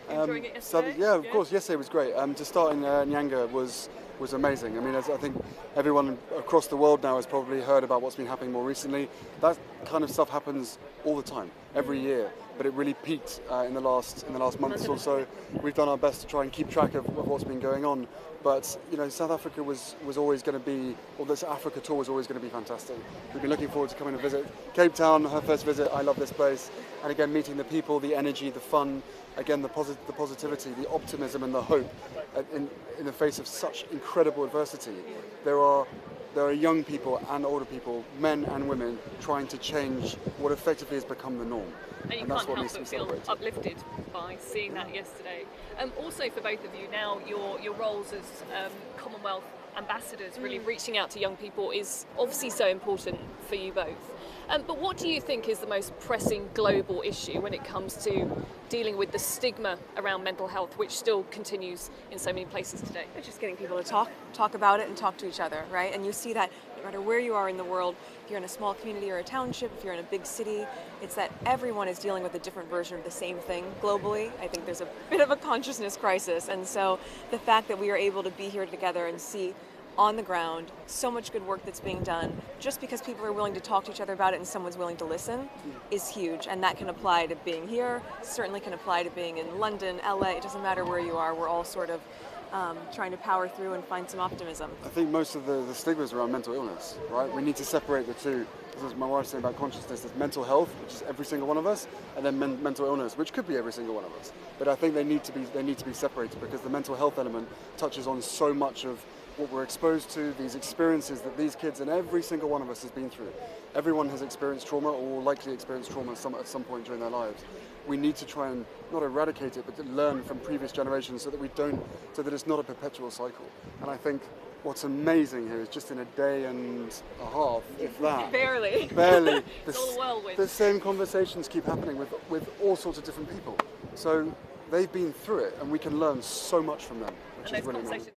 Enjoying it yesterday? Yeah, of course. Yesterday was great. To start in Nyanga was amazing. I mean, as I think everyone across the world now has probably heard about what's been happening more recently. That kind of stuff happens all the time, every year. But it really peaked in the last month or so. We've done our best to try and keep track of what's been going on. But South Africa was always going to be, or this Africa tour was always going to be fantastic. We've been looking forward to coming to visit Cape Town, her first visit. I love this place, and again meeting the people, the energy, the fun, again the positivity, the optimism, and the hope in the face of such incredible adversity. There are young people and older people, men and women, trying to change what effectively has become the norm. And you that's can't what help needs to be but feel celebrated. uplifted by seeing that yesterday. Also for both of you now, your roles as Commonwealth ambassadors, really reaching out to young people is obviously so important for you both. But what do you think is the most pressing global issue when it comes to dealing with the stigma around mental health, which still continues in so many places today? It's just getting people to talk about it and talk to each other, right? And you see that no matter where you are in the world, if you're in a small community or a township, if you're in a big city, it's that everyone is dealing with a different version of the same thing globally. I think there's a bit of a consciousness crisis. And so the fact that we are able to be here together and see on the ground so much good work that's being done just because people are willing to talk to each other about it and someone's willing to listen is huge. And that can apply to being here, certainly can apply to being in London, LA. It doesn't matter where you are. We're all sort of trying to power through and find some optimism. I think most of the stigmas around mental illness, right? We need to separate the two. As my wife's saying about consciousness, there's mental health, which is every single one of us, and then mental illness, which could be every single one of us. But I think they need to be separated because the mental health element touches on so much of what we're exposed to, these experiences that these kids and every single one of us has been through. Everyone has experienced trauma or will likely experience trauma at some point during their lives. We need to try and not eradicate it, but to learn from previous generations so that it's not a perpetual cycle. And I think what's amazing here is just in a day and a half, if that. Barely. It's all a whirlwind. The same conversations keep happening with all sorts of different people. So they've been through it and we can learn so much from them, which is really amazing.